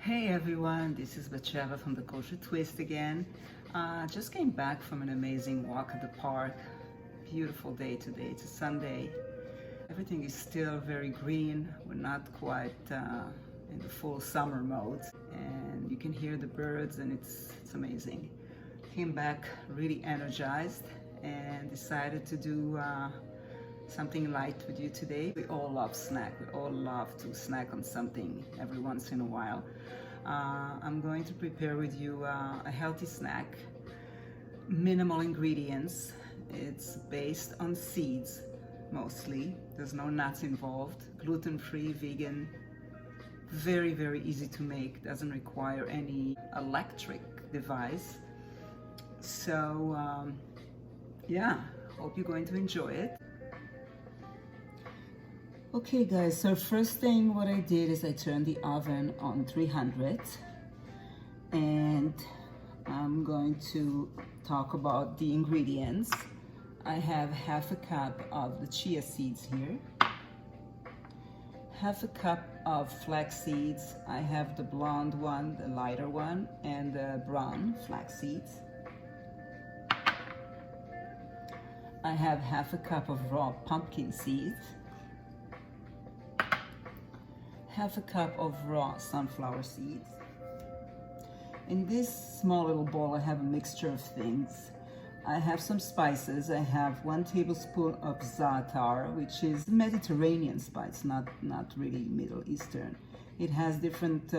Hey everyone, this is Batsheva from the Kosher Twist again. Just came back from an amazing walk at the park. Beautiful day today, it's a Sunday. Everything is still very green. We're not quite in the full summer mode. And you can hear the birds and it's amazing. Came back really energized and decided to do something light with you today. We all love snack. We all love to snack on something every once in a while. I'm going to prepare with you a healthy snack, minimal ingredients. It's based on seeds mostly. There's no nuts involved. Gluten-free, vegan, very, very easy to make. Doesn't require any electric device. So yeah, hope you're going to enjoy it. Okay guys, so first thing what I did is I turned the oven on 300 and I'm going to talk about the ingredients. I have half a cup of the chia seeds here, half a cup of flax seeds. I have the blonde one, the lighter one, and the brown flax seeds. I have half a cup of raw pumpkin seeds, half a cup of raw sunflower seeds. In this small little bowl, I have a mixture of things. I have some spices. I have 1 tablespoon of zaatar, which is Mediterranean spice, not really Middle Eastern. It has different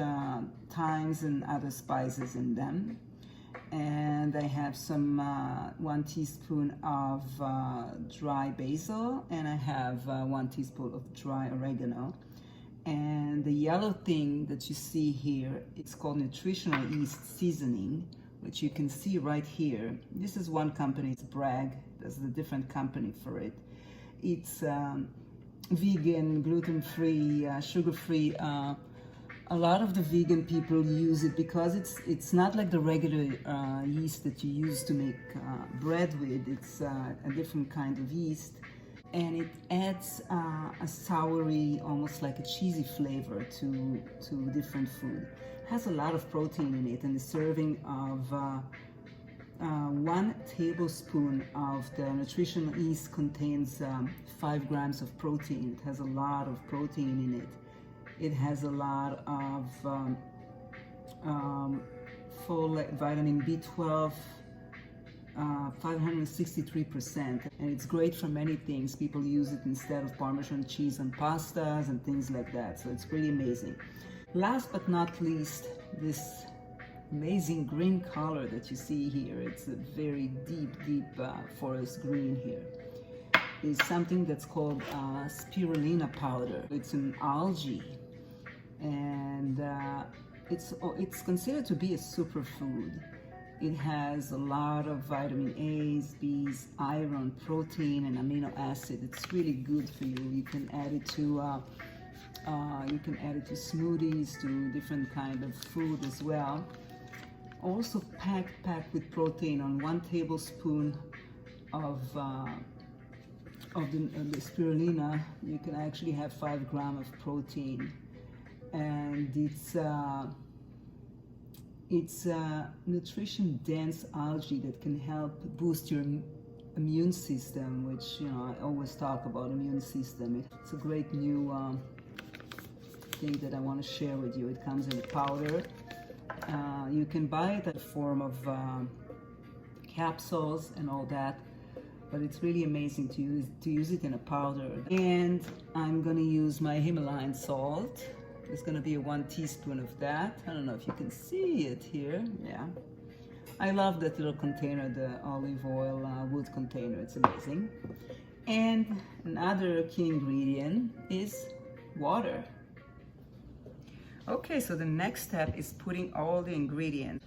thymes and other spices in them. And I have some 1 teaspoon of dry basil, and I have 1 teaspoon of dry oregano. And the yellow thing that you see here, it's called Nutritional yeast seasoning, which you can see right here. This is one company, it's Bragg. There's a different company for it. It's vegan, gluten-free, sugar-free. A lot of the vegan people use it because it's not like the regular yeast that you use to make bread with. It's a different kind of yeast. And it adds a soury, almost like a cheesy flavor to different food. It has a lot of protein in it, and the serving of 1 tablespoon of the nutritional yeast contains 5 grams of protein. It has a lot of protein in it. It has a lot of folate, vitamin B12, 563%, and it's great for many things. People use it instead of Parmesan cheese on pastas and things like that, so it's pretty amazing. Last but not least, this amazing green color that you see here, it's a very deep forest green here, is something that's called spirulina powder. It's an algae, and it's considered to be a superfood. It has a lot of vitamin A's, B's, iron, protein, and amino acid. It's really good for you. You can add it to smoothies, to different kind of food as well. Also packed with protein. On 1 tablespoon of the spirulina, you can actually have 5 grams of protein, and it's a nutrition-dense algae that can help boost your immune system, which, you know, I always talk about immune system. It's a great new thing that I want to share with you. It comes in a powder. You can buy it in the form of capsules and all that, but it's really amazing to use it in a powder. And I'm going to use my Himalayan salt. There's going to be 1 teaspoon of that. I don't know if you can see it here. Yeah. I love that little container, the olive oil wood container. It's amazing. And another key ingredient is water. Okay, so the next step is putting all the ingredients.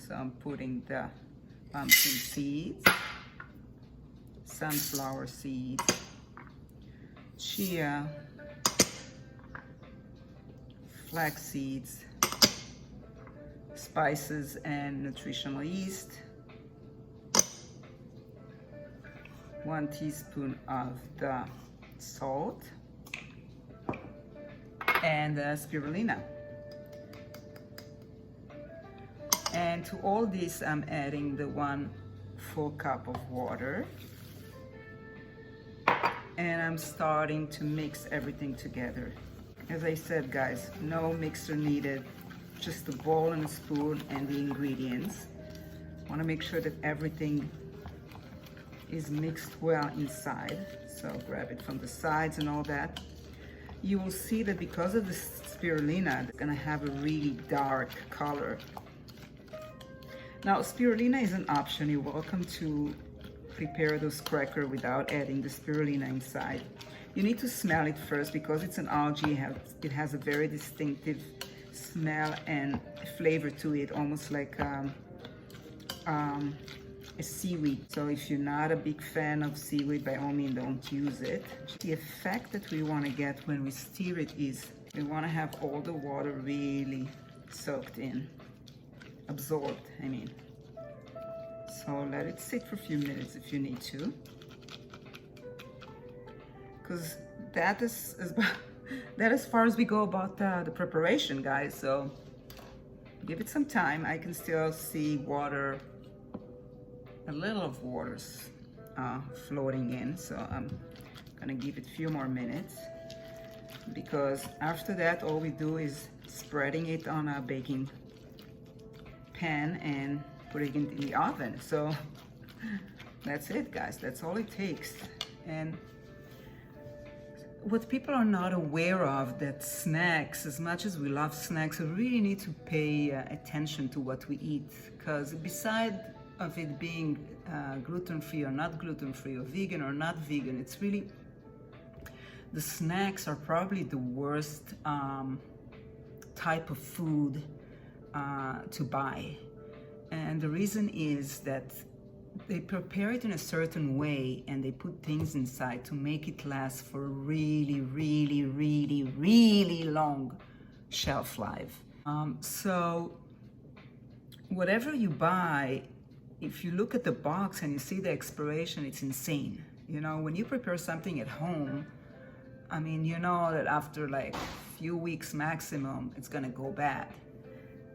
So I'm putting the pumpkin seeds, sunflower seeds, chia, flax seeds, spices, and nutritional yeast, 1 teaspoon of the salt, and spirulina. And to all this, I'm adding the 1 full cup of water. And I'm starting to mix everything together. As I said, guys, no mixer needed, just a bowl and a spoon and the ingredients. Want to make sure that everything is mixed well inside. So grab it from the sides and all that. You will see that because of the spirulina, it's gonna have a really dark color. Now, spirulina is an option. You're welcome to prepare those crackers without adding the spirulina inside. You need to smell it first because it's an algae. It has a very distinctive smell and flavor to it, almost like a seaweed. So if you're not a big fan of seaweed, by all means don't use it. The effect that we want to get when we stir it is we want to have all the water really soaked in, absorbed, I mean. So let it sit for a few minutes if you need to, because that is as far as we go about the preparation, guys. So give it some time. I can still see water, a little of water's floating in, so I'm gonna give it a few more minutes, because after that all we do is spreading it on a baking pan and putting it in the oven. So that's it, guys. That's all it takes. And what people are not aware of, that snacks, as much as we love snacks, we really need to pay attention to what we eat, because beside of it being gluten-free or not gluten-free, or vegan or not vegan, it's really, the snacks are probably the worst type of food to buy. And the reason is that they prepare it in a certain way and they put things inside to make it last for a really, really, really, really long shelf life. So whatever you buy, if you look at the box and you see the expiration, it's insane. You know, when you prepare something at home, I mean, you know that after like a few weeks maximum, it's gonna go bad.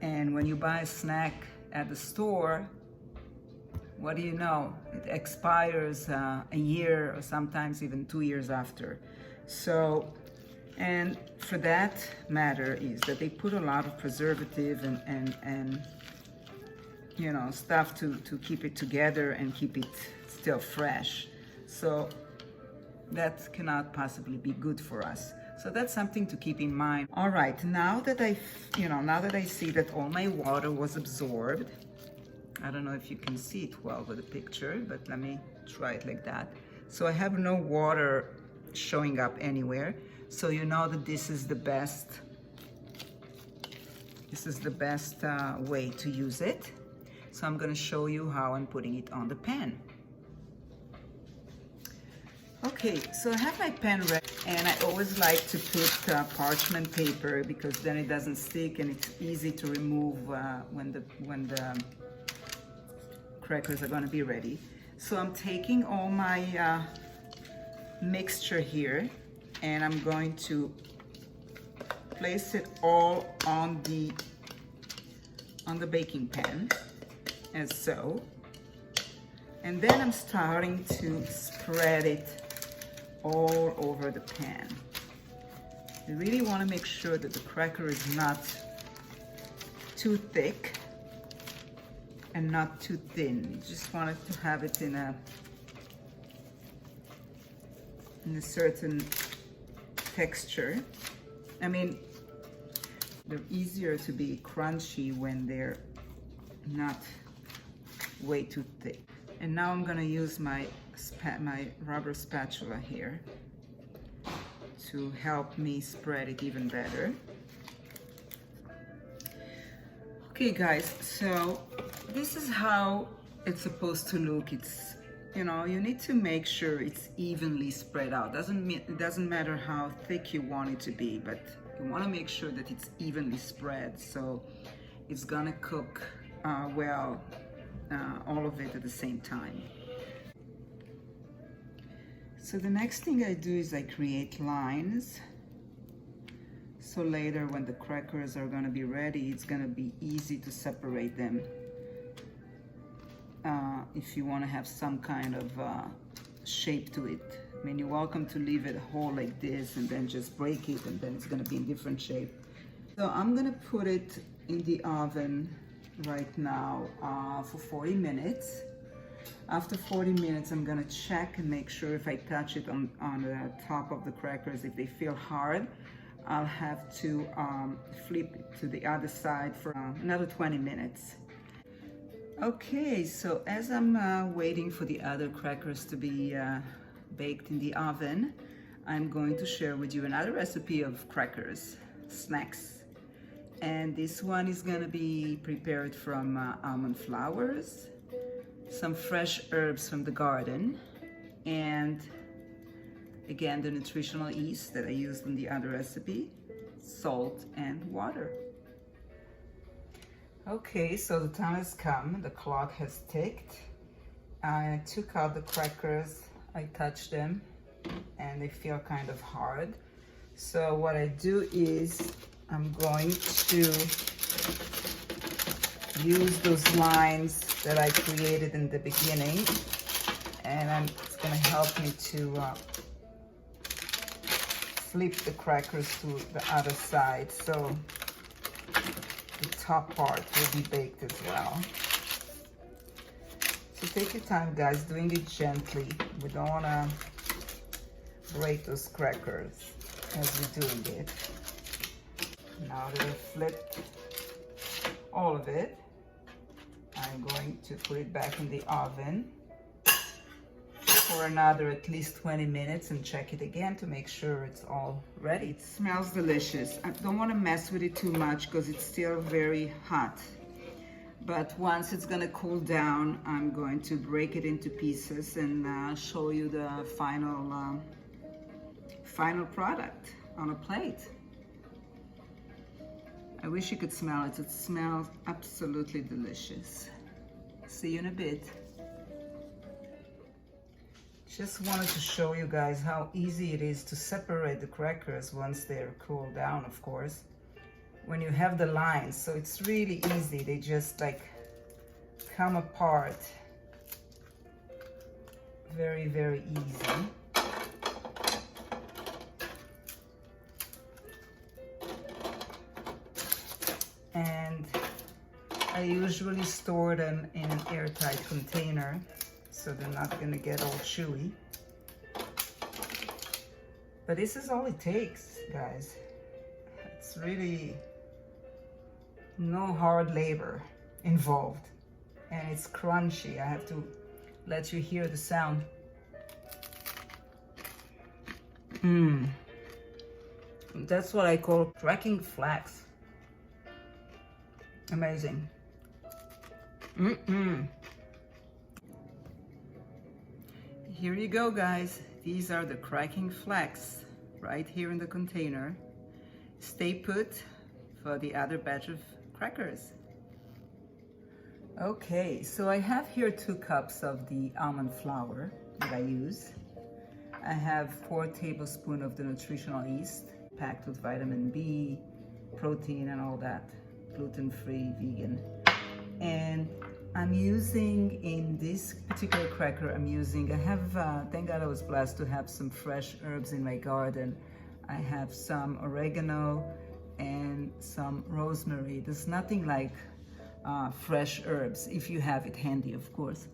And when you buy a snack at the store, what do you know? It expires a year or sometimes even 2 years after. So, and for that matter is that they put a lot of preservative and you know, stuff to keep it together and keep it still fresh. So that cannot possibly be good for us. So that's something to keep in mind. All right, now that I see that all my water was absorbed, I don't know if you can see it well with the picture, but let me try it like that. So I have no water showing up anywhere. So you know that this is the best way to use it. So I'm gonna show you how I'm putting it on the pan. Okay, so I have my pan ready, and I always like to put parchment paper because then it doesn't stick and it's easy to remove when the crackers are gonna be ready. So I'm taking all my mixture here and I'm going to place it all on the baking pan, as so. And then I'm starting to spread it all over the pan. You really want to make sure that the cracker is not too thick and not too thin. You just want it to have it in a certain texture. I mean, they're easier to be crunchy when they're not way too thick. And now I'm gonna use my rubber spatula here to help me spread it even better. Okay guys, so this is how it's supposed to look. It's, you know, you need to make sure it's evenly spread out. It doesn't matter how thick you want it to be, but you want to make sure that it's evenly spread, so it's gonna cook well, all of it at the same time. So the next thing I do is I create lines. So later when the crackers are gonna be ready, it's gonna be easy to separate them. If you wanna have some kind of shape to it. I mean, you're welcome to leave it whole like this and then just break it and then it's gonna be in different shape. So I'm gonna put it in the oven right now for 40 minutes. After 40 minutes, I'm gonna check and make sure if I touch it on the top of the crackers, if they feel hard, I'll have to flip it to the other side for another 20 minutes. Okay, so as I'm waiting for the other crackers to be baked in the oven, I'm going to share with you another recipe of crackers, snacks. And this one is gonna be prepared from almond flours, some fresh herbs from the garden, and again, the nutritional yeast that I used in the other recipe, salt and water. Okay, so the time has come, the clock has ticked. I took out the crackers, I touched them, and they feel kind of hard. So what I do is I'm going to use those lines that I created in the beginning, and it's gonna help me to flip the crackers to the other side, so the top part will be baked as well. So take your time, guys, doing it gently. We don't wanna break those crackers as we're doing it. Now that I've flipped all of it, I'm going to put it back in the oven for another at least 20 minutes and check it again to make sure it's all ready. It smells delicious. I don't want to mess with it too much because it's still very hot. But once it's gonna cool down, I'm going to break it into pieces and show you the final product on a plate. I wish you could smell it. It smells absolutely delicious. See you in a bit. Just wanted to show you guys how easy it is to separate the crackers once they're cooled down, of course. When you have the lines, so it's really easy. They just like come apart. Very, very easy. And I usually store them in an airtight container so they're not gonna get all chewy. But this is all it takes, guys. It's really no hard labor involved. And it's crunchy. I have to let you hear the sound. That's what I call cracking flax. Amazing. Here you go, guys. These are the cracking flax right here in the container. Stay put for the other batch of crackers. Okay, so I have here 2 cups of the almond flour that I use. I have 4 tablespoons of the nutritional yeast packed with vitamin B, protein and all that. Gluten-free, vegan. And I'm using, in this particular cracker, I have, thank God I was blessed to have some fresh herbs in my garden. I have some oregano and some rosemary. There's nothing like fresh herbs, if you have it handy, of course.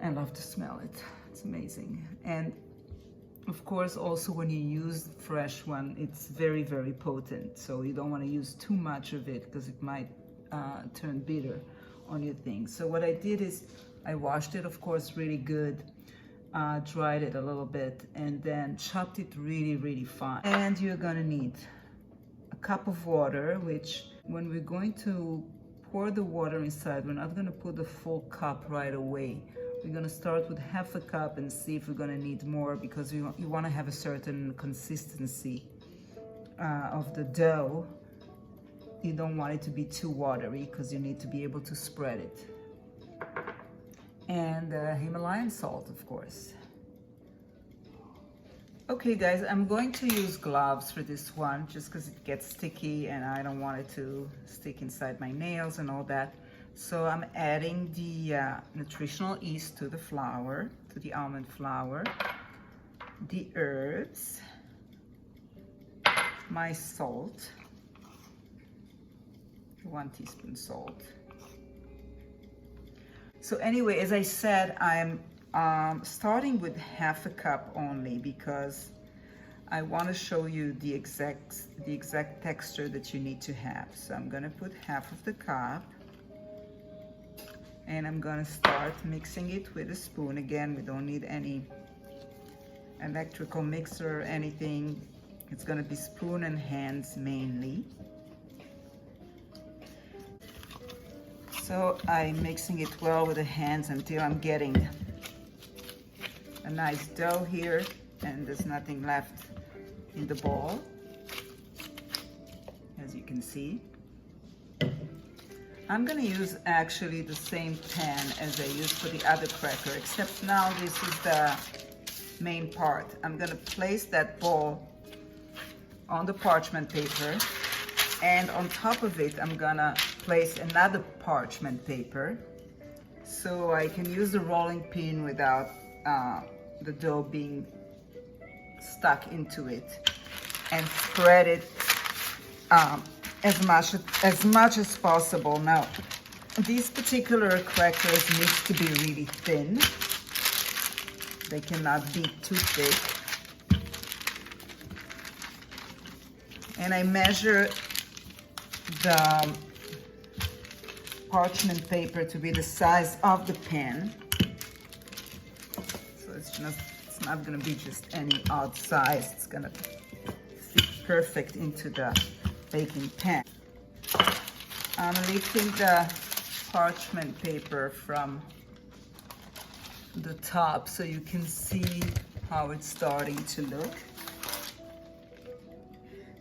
I love to smell it. It's amazing. And of course, also when you use the fresh one, it's very, very potent. So you don't want to use too much of it because it might turn bitter on your thing. So what I did is I washed it, of course, really good, dried it a little bit, and then chopped it really, really fine. And you're gonna need a cup of water, which when we're going to pour the water inside, we're not gonna put the full cup right away. We're gonna start with half a cup and see if we're gonna need more, because you wanna have a certain consistency of the dough. You don't want it to be too watery because you need to be able to spread it. And Himalayan salt, of course. Okay guys, I'm going to use gloves for this one just because it gets sticky and I don't want it to stick inside my nails and all that. So I'm adding the nutritional yeast to the flour, to the almond flour, the herbs, my salt, 1 teaspoon salt. So anyway, as I said, I'm starting with half a cup only because I want to show you the exact texture that you need to have. So I'm going to put half of the cup and I'm going to start mixing it with a spoon. Again, we don't need any electrical mixer or anything. It's going to be spoon and hands mainly. So I'm mixing it well with the hands until I'm getting a nice dough here and there's nothing left in the bowl, as you can see. I'm gonna use actually the same pan as I used for the other cracker, except now this is the main part. I'm gonna place that bowl on the parchment paper, and on top of it I'm gonna place another parchment paper so I can use the rolling pin without the dough being stuck into it, and spread it as much as possible. Now, these particular crackers need to be really thin. They cannot be too thick. And I measure the parchment paper to be the size of the pan. So it's not gonna be just any odd size. It's gonna fit perfect into the baking pan. I'm lifting the parchment paper from the top so you can see how it's starting to look.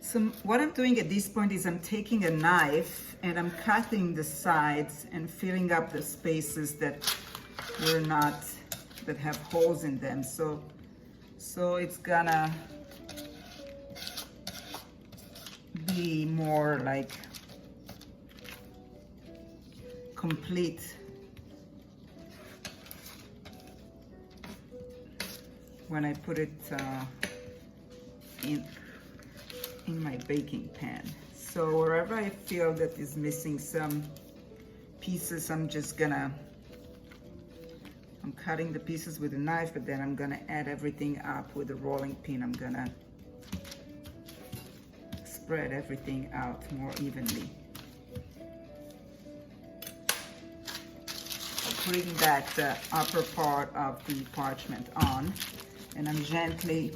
So what I'm doing at this point is I'm taking a knife and I'm cutting the sides and filling up the spaces that have holes in them. So it's gonna be more like complete when I put it in my baking pan. So wherever I feel that is missing some pieces, I'm cutting the pieces with a knife, but then I'm gonna add everything up with a rolling pin. I'm gonna spread everything out more evenly. I'm putting back the upper part of the parchment on, and I'm gently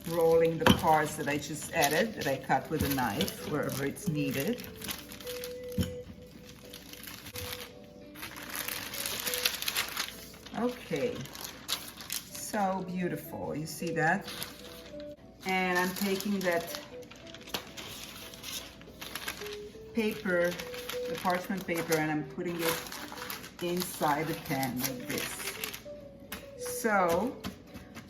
rolling the parts that I just added, that I cut with a knife wherever it's needed. Okay, so beautiful, you see that? And I'm taking that paper, the parchment paper, and I'm putting it inside the pan like this. So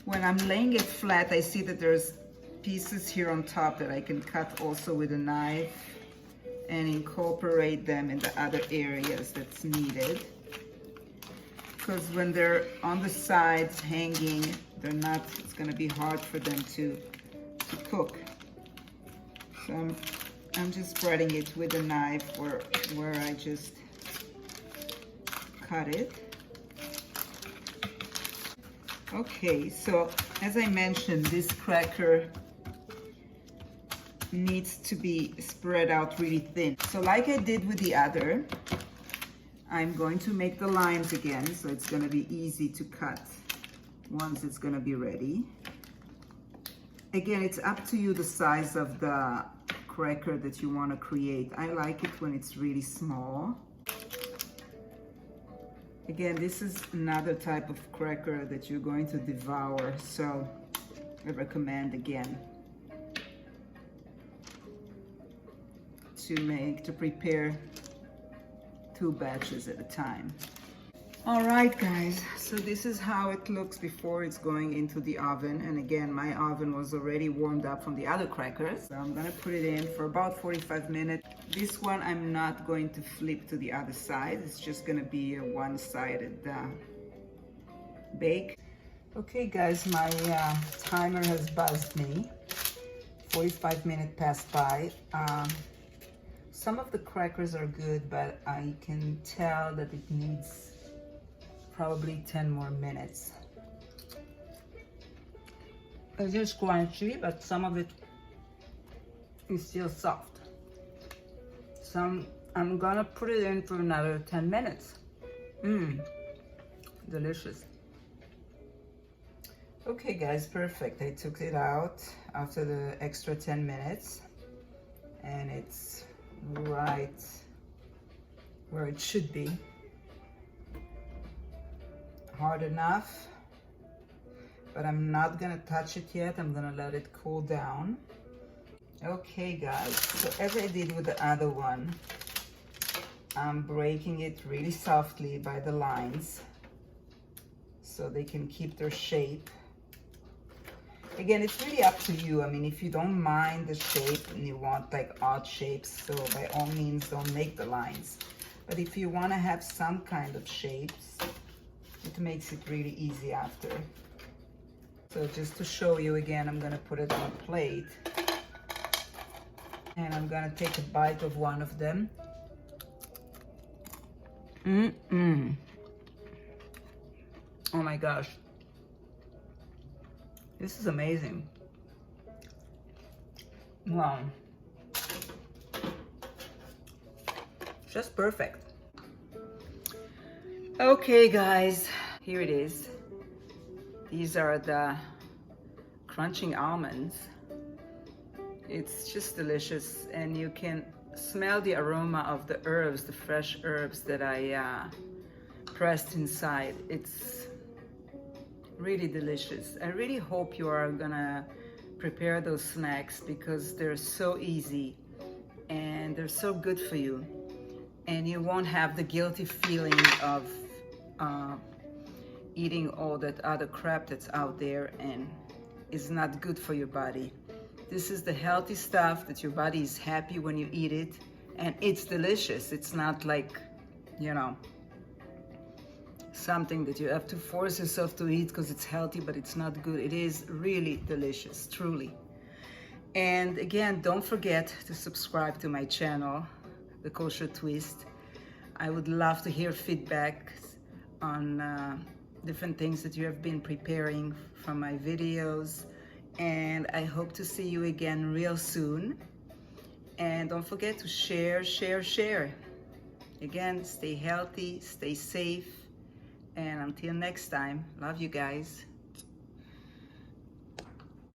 when I'm laying it flat, I see that there's pieces here on top that I can cut also with a knife and incorporate them in the other areas that's needed. Because when they're on the sides hanging, it's gonna be hard for them to cook. So I'm just spreading it with a knife where I just cut it. Okay, so as I mentioned, this cracker needs to be spread out really thin. So like I did with the other, I'm going to make the lines again, so it's going to be easy to cut once it's going to be ready. Again, it's up to you the size of the cracker that you want to create. I like it when it's really small. Again, this is another type of cracker that you're going to devour, so I recommend again to prepare 2 batches at a time. All right, guys, so this is how it looks before it's going into the oven. And again, my oven was already warmed up from the other crackers. So I'm gonna put it in for about 45 minutes. This one I'm not going to flip to the other side. It's just gonna be a one-sided bake. Okay, guys, my timer has buzzed me. 45 minutes passed by. Some of the crackers are good, but I can tell that it needs probably 10 more minutes. It is crunchy, but some of it is still soft. So I'm gonna put it in for another 10 minutes. Delicious. Okay, guys, perfect. I took it out after the extra 10 minutes, and it's right where it should be. Hard enough, but I'm not gonna touch it yet. I'm gonna let it cool down. Okay, guys, so as I did with the other one, I'm breaking it really softly by the lines so they can keep their shape. Again, it's really up to you. I mean, if you don't mind the shape and you want like odd shapes, so by all means don't make the lines. But if you want to have some kind of shapes, it makes it really easy after. So just to show you again, I'm gonna put it on a plate and I'm gonna take a bite of one of them. Oh my gosh. This is amazing. Wow. Just perfect. Okay, guys, here it is. These are the crunching almonds. It's just delicious, and you can smell the aroma of the herbs, the fresh herbs that I pressed inside. It's really delicious. I really hope you are gonna prepare those snacks because they're so easy and they're so good for you, and you won't have the guilty feeling of eating all that other crap that's out there and is not good for your body. This is the healthy stuff that your body is happy when you eat it, and it's delicious. It's not like, you know, something that you have to force yourself to eat because it's healthy, but it's not good. It is really delicious, truly. And again, don't forget to subscribe to my channel, The Kosher Twist. I would love to hear feedback on different things that you have been preparing from my videos. And I hope to see you again real soon. And don't forget to share. Again, stay healthy, stay safe. And until next time, love you guys.